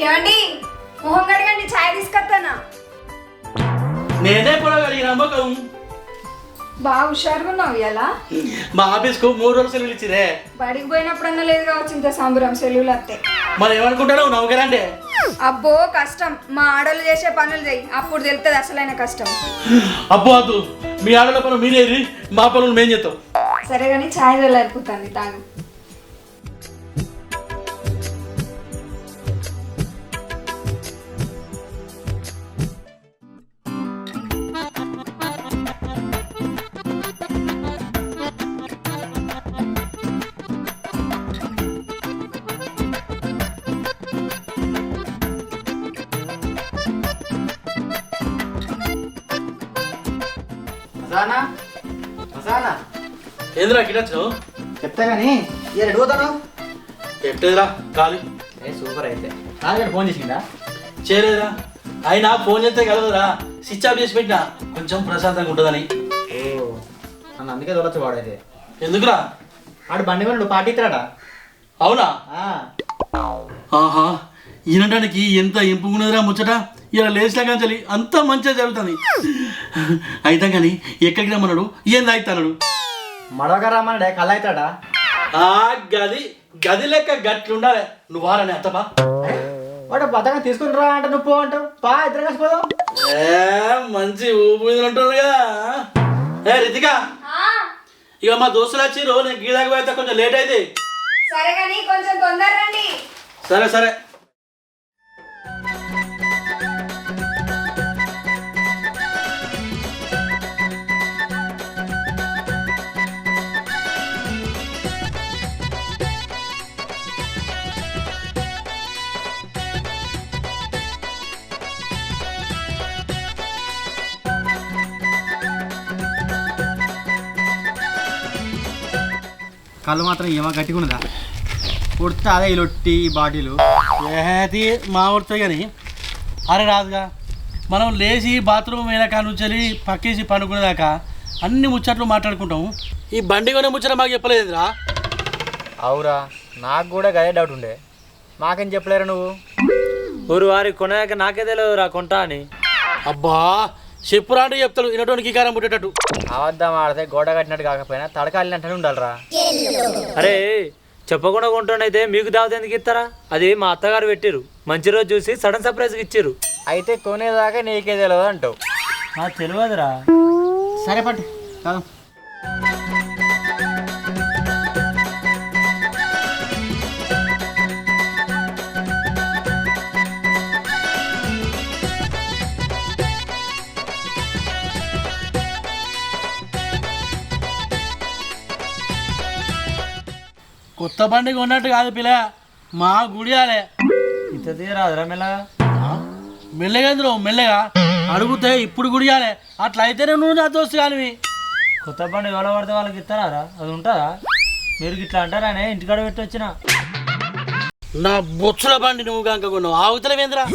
ఏమండి మొహం కడగండి, ఛాయ్ తీసుకొస్తానా. నేనే పొడగలిగి నమ్మకం. బాగా హుషారుగా ఉన్నావు ఇలా. మా ఆఫీస్కు 3 రోజులు సెలవులు ఇచ్చిరే. బడికి పోయినప్పుడన్నా లేదు కావచ్చు ఇంత సంబరం సెలవులు వస్తే. మరి ఏమనుకుంటావు నమ్మకరంటే? అబ్బో కష్టం, మా ఆడోళ్ళు చేసే పనులు చేయి, అప్పుడు తెలుస్తుంది అసలైన కష్టం. అబ్బో అద్దు, మీ ఆడల పనులు మీరేది, మా పనులు మేం చేస్తాం. సరే కానీ ఛాయ్ వెళ్ళారిపోతుంది, తాగు. ఏంద్రా గిటచ్చు చెప్తా కానీ ఎటు పోతాను? ఎట్టేదిరా ఖాళీ. సూపర్ అయితే నాన్నగారు ఫోన్ చేసిందా? చేయలేదురా. అయినా ఫోన్ చేస్తే కలదురా, స్విచ్ ఆఫ్ చేసి పెట్టినా కొంచెం ప్రశాంతంగా ఉంటుందని. ఓ నన్ను అందుకే చూడొచ్చు వాడైతే. ఎందుకురా? ఆడు బండి వాళ్ళు పార్టీ ఇస్తాడా? అవునా? ఆహా, వినడానికి ఎంత ఎంపుకున్నదిరా ముచ్చట. ఇలా లేచినా కానీ అంతా మంచిగా జరుగుతుంది. అయితే కానీ ఎక్కడికి రమ్మన్నాడు, ఏం తాగుతాడు? మడవగా రమ్మన్నాడే కళ్ళ అవుతాడా? గది గది లెక్క గట్లుండాలి. నువ్వు వారని అత్తపా. వాడు బతకం తీసుకుని రా అంటే నువ్వు పో అంటావు. పా ఇద్దరు కలిసిపోదాం. మంచి ఊపి ఉంటుందిగా. రితిక, ఇక మా దోస్తులు వచ్చిర్రు, నేను గీదాకి పోతే కొంచెం లేట్ అయితే. సరే కానీ కొంచెం తొందర రండి. సరే సరే. కళ్ళు మాత్రం ఏమో గట్టిగా ఉన్నదా? కుడితే అదే లొట్టి బాటిలు ఏది మా ఊరితో కానీ. అరే రాదుగా, మనం లేచి బాత్రూమ్ అయినా కానుంచి పక్కేసి పనుకునేదాకా అన్ని ముచ్చట్లు మాట్లాడుకుంటాము. ఈ బండి కొనే ముచ్చట మాకు చెప్పలేదురా. అవురా, నాకు కూడా గదే డౌట్ ఉండే. మాకేం చెప్పలేరు నువ్వు? ఊరు వారి కొనేదాకా నాకే తెలియదురా కొంటా అని. అబ్బా చెప్పురా అంటే చెప్తాడు, వినటానికి కారం పుట్టేటట్టు. అబద్ధం ఆడితే గోడ కట్టినట్టు కాకపోయినా తడకాలినట్టు ఉండాలిరా. అరే చెప్పకుండా కొంటానైతే మీకు దావత ఎందుకు ఇస్తారా? అది మా అత్తగారు పెట్టిరు, మంచి రోజు చూసి సడన్ సర్ప్రైజ్కి ఇచ్చిర్రు. అయితే కొనేదాకా నీకే తెలియదు అంటావు. నాకు తెలియదురా. సరే పట్టు కాదు. కొత్త బండి కొన్నట్టు కాదు పిల్ల, మా గుడియాలే. ఇంత తీరాదురా మెల్లగా. మెల్లగా మెల్లగా అడుగుతే ఇప్పుడు గుడియాలే. అట్లా అయితేనే నువ్వు నా దోస్తు కానివి. కొత్త బండి ఎవరో పడితే వాళ్ళకి ఇస్తారా? అది ఉంటుందా? మీరు ఇట్లా అంటారానే ఇంటికాడ పెట్టి వచ్చిన. నా బొచ్చుల బండి నువ్వు కనుక కొన్నావు, ఆగుతలేవేంద్రా?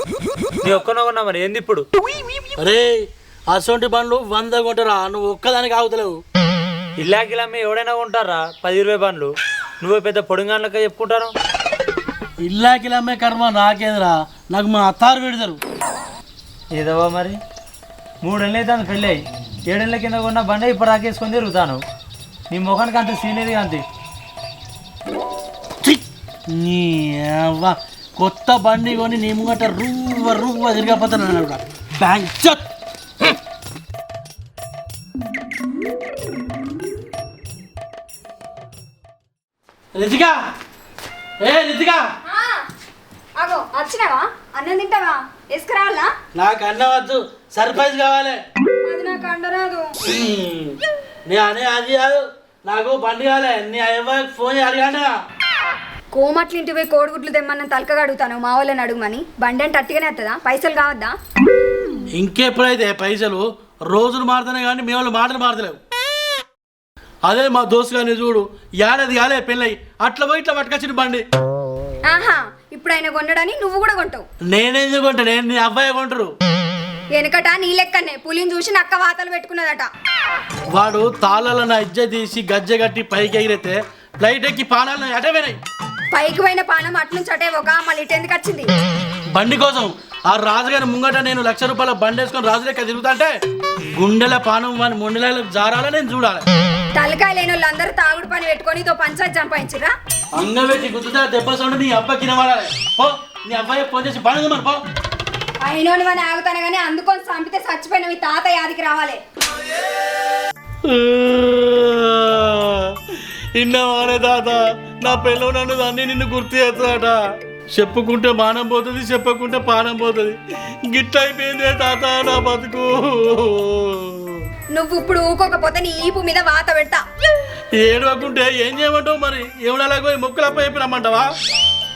నీ ఒక్కనో కొన్నా మరి ఏంది ఇప్పుడు? అరే అసొంటి బండ్లు 100 కొంటారా, నువ్వు ఒక్కదానికి ఆగుతలేవు. ఇల్లాకిలమ్మి ఎవడైనా కొంటారా 10-20 బండ్లు? నువ్వు పెద్ద పొడుగాన్లక చెప్పుకుంటారు. ఇల్లాకిలమ్మే కర్మ నాకేంద్రా, నాకు మా అత్తారు పెడతారు. ఏదో మరి 3 ఏళ్ళు అయితే పెళ్ళి అయ్యి 7 ఏళ్ళ కింద కొన్న బండి ఇప్పుడు రాకేసుకొని తిరుగుతాను. నీ ముఖానికి అంత సీనేది అంతే. నీ అవ్వ కొత్త బండి కొని నీ ముంగట రువ్వ తిరిగిపోతాను బ్యాంక్. రితిక, రితిక, అగో వచ్చినావా? అన్నం తింటావా? వేసుకురావాలా? నాకు అన్న వద్దు, సర్ప్రైజ్ కావాలి. అది నాకు అండరాదు. నీ అనే అది కాదు, నాకు బండి కావాలి. నీ అయ్యకి ఫోన్ అడిగాను. కోమట్లు ఇంటి పోయి కోడిగుడ్లు తెమ్మని తలకగా అడుగుతాను, మా వాళ్ళని అడుగుమని. బండి అంటే అట్టిగానే వస్తుందా? పైసలు కావద్దా? ఇంకెప్పుడైతే పైసలు రోజులు మారుతున్నాయి కానీ మీ వాళ్ళు మాటలు మారతలేవు. అదే మా దోస్తు కానీ చూడు, ఏడాది కాలే పెళ్ళయి అట్లా పోయి ఇట్లా పట్టుకొచ్చిన బండి. ఆహా, ఇప్పుడు ఆయన కొన్నాడని నువ్వు కూడా కొంటావు? నేనేందుకు కొంటా? నేను నీ అబ్బాయి కొంటారు. వెనకట నీ లెక్కనే పులిని చూసి నక్క వాతలు పెట్టుకున్నదట. వాడు తాళ్ళలో నా ఇజ్జ తీసి గజ్జె కట్టి పైకి ఎగిరితే ఫ్లైట్ ఎక్కి పానాలను అటవేనాయి. పైకి పోయిన పానం అట్నుంచి అటే ఒక మళ్ళీ ఇటు ఎందుకు వచ్చింది? బండి కోసం ఆ రాజుగారి ముంగట నేను ₹1,00,000 బండి వేసుకొని రాజు లెక్క తిరుగుతుంటే గుండెల పానం వాని మొండెలకు జారాల నేను చూడాలి. తలకాయ లేని వాళ్ళందరూ తాగుడు పని పెట్టుకొని తో పంచాయతీ సంపాదించిరా. అంగబెట్టి గుద్దుతా దెబ్బ సౌండ్ నీ అబ్బకి వాడాలి. పో నీ అబ్బాయి ఫోన్ చేసి బండి మరి పో. అయినోని అని ఆగుతాను కానీ అందుకొని చంపితే చచ్చిపోయిన మీ తాత యాదికి రావాలి. ఇన్నవానే తాత నా పిల్ల నన్ను అన్ని నిన్ను గుర్తు చేస్తాడట. చెప్పుకుంటే మానం పోతుంది, చెప్పకుంటే పానం పోతుంది. గిట్ట అయిపోయిందే తాత నా బతుకు. నువ్వు ఇప్పుడు ఊకోకపోతే నీ ఈపు మీద వాత పెడతా. ఏడవకుంటే ఏం చేయమంటావు మరి? ఏమనలాగో మొక్కులప్ప చెప్పి రమ్మంటావా?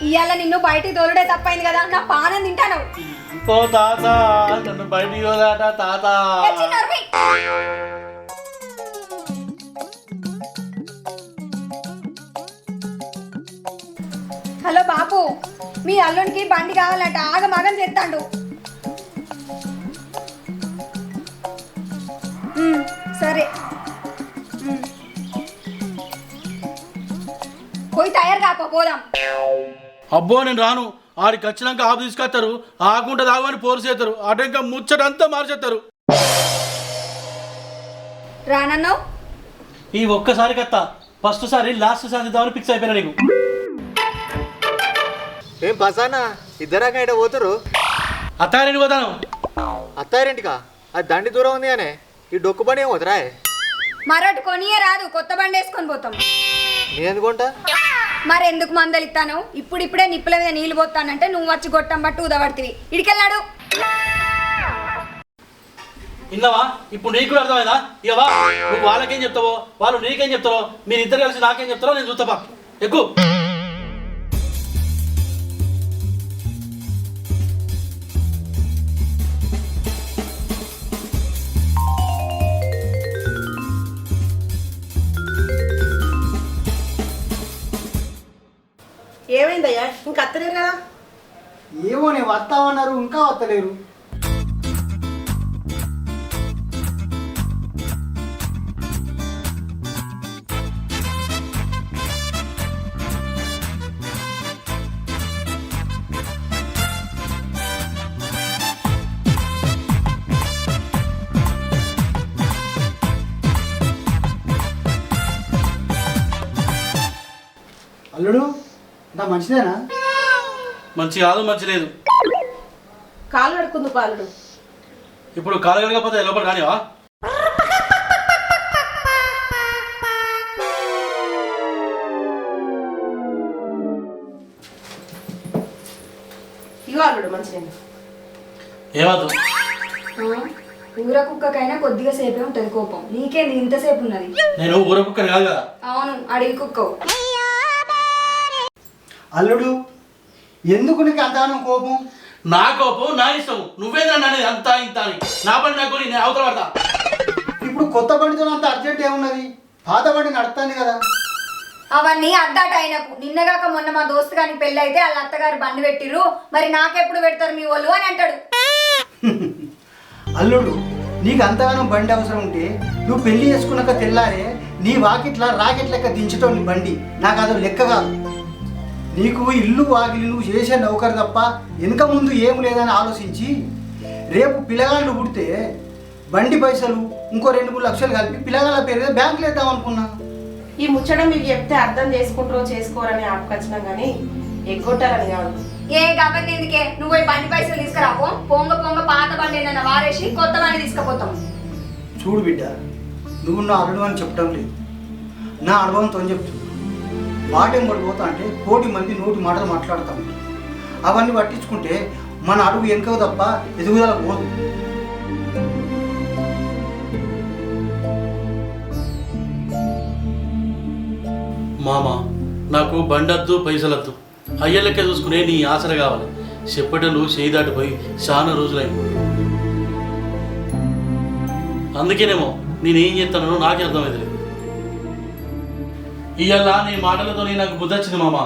ఇవాళ నిన్ను బయటికి తోలుడే తప్పైంది కదా, నా పానం తింటాను. ఓ తాత నన్ను బయటికి తోలాట తాత. హలో బాపు, మీ అల్లుడికి బండి కావాలట, ఆగమాగం చేస్తాడు. సరే పోయి తయారు కాపో పోదాం. అబ్బో నేను రాను. ఆడికి వచ్చినాక ఆపు తీసుకొస్తారు, ఆకుంట తాగమని పోరు చేస్తారు, అటు ఇంకా ముచ్చటంతా మార్చేస్తారు. రానన్నావు ఈ ఒక్కసారి కత్తా, ఫస్ట్ సారి లాస్ట్ సారి దాని ఫిక్స్ అయిపోయినా నీకు. ఏం పసానా ఇద్దరాక ఇట పోతారు? అత్తారింటికి పోతాను. అత్తారింటికా? అది దండి దూరం ఉంది అనే ఈ డొక్కు బండి ఏం పోతురా? మరొకటి కొనియే రాదు, కొత్త బండి వేసుకొని పోతాం. నేను ఎందుకుంటా? మరి ఎందుకు మందలు ఇస్తాను? ఇప్పుడిప్పుడే నిప్పుల మీద నీళ్ళు పోతానంటే నువ్వు వచ్చి గొట్టం బట్టి ఉదబడితివి. ఇడికెళ్ళాడు. ఇన్నావా? ఇప్పుడు నీకు కూడా అర్థమైందా? ఇవా నువ్వు వాళ్ళకేం చెప్తావో, వాళ్ళు నీకేం చెప్తారో, మీరు ఇద్దరు కలిసి నాకేం చెప్తారో నేను చూస్తావా. ఎక్కువ ఏమైందయ్యా? ఇంకా అత్తలేరు కదా? ఏమో నేను వస్తామన్నారు, ఇంకా వస్తలేరు. అల్లుడు అంతా మంచిదేనా? మంచి కాదు, మంచి లేదు. కాలు కడుక్కుందు పాలుడు. ఇప్పుడు కాలు కడగకపోతే లోపల రానివా? ఇగో అల్లుడు మంచిదేనా? ఏమవుతు? ఊర కుక్కకైనా కొద్దిగా సేపే ఉంటది కోపం, నీకేంది ఇంతసేపు ఉన్నది? నేను ఊర కుక్కని కాదు కదా. అవును, అడవి కుక్కవు. అల్లుడు ఎందుకు నీకు అంతగానో కోపం? నా కోపం నా ఇష్టం, నువ్వేంద్రా అనేది అంతా ఇంత అని. నా పని నాకు నేను అవతల పడతా. ఇప్పుడు కొత్త బండితో అంత అర్జెంట్ ఏమున్నది? పాత బండి నడుస్తుంది కదా. అవన్నీ అద్దాట అయినకు. నిన్నగాక మొన్న మా దోస్తు గాని పెళ్ళి అయితే వాళ్ళ అత్తగారు బండి పెట్టిర్రు, మరి నాకెప్పుడు పెడతారు మీ వాళ్ళు అని అంటాడు. అల్లుడు నీకు అంతగానో బండి అవసరం ఉంటే నువ్వు పెళ్లి చేసుకున్నాక తెల్లారే నీ వాకిట్లా రాకెట్ లెక్క దించుతావు నీ బండి. నాకు అదో లెక్క కాదు. నీకు ఇల్లు వాకిలి నువ్వు చేసే నౌకరు తప్ప వెనుక ముందు ఏం లేదని ఆలోచించి రేపు పిల్లగాళ్ళు పుడితే బండి పైసలు ఇంకో 2-3 లక్షలు కలిపి పిల్లగాళ్ళ పేరు మీద బ్యాంకులు వేద్దాం అనుకున్నా. ఈ ముచ్చట మీకు చెప్తే అర్థం చేసుకుంటారో చేసుకోరని ఆపకొచ్చినాం కానీ ఎగ్గొట్టారని కాదు. ఏ గవర్న ఎందుకే, నువ్వు పోయి బండి పైసలు తీసుకురాపో. పొంగ పొంగ పాత బండి ఏదైనా వారేసి కొత్త బండి తీసుకుపోతాం. చూడు బిడ్డ, నువ్వు నా అల్లుడు అని చెప్పడం లేదు, నా అనుభవంతో చెప్తున్నా. వాటేం పడిపోతా అంటే 1,000 మంది 100 మాటలు మాట్లాడతాం. అవన్నీ పట్టించుకుంటే మన అడుగు వెనుకవు తప్ప ఎదుగుదల పోదు. మామ నాకు బండద్దు పైసలద్దు, అయ్యలెక్క చూసుకునే నీ ఆసర కావాలి. చెప్పటలు చేయి దాటిపోయి చాలా రోజులైంది. అందుకేనేమో నేనేం చేస్తానో నాకే అర్థమైంది లేదు. ఇవాళ నీ మాటలతో నాకు బుద్ధి వచ్చింది మామ.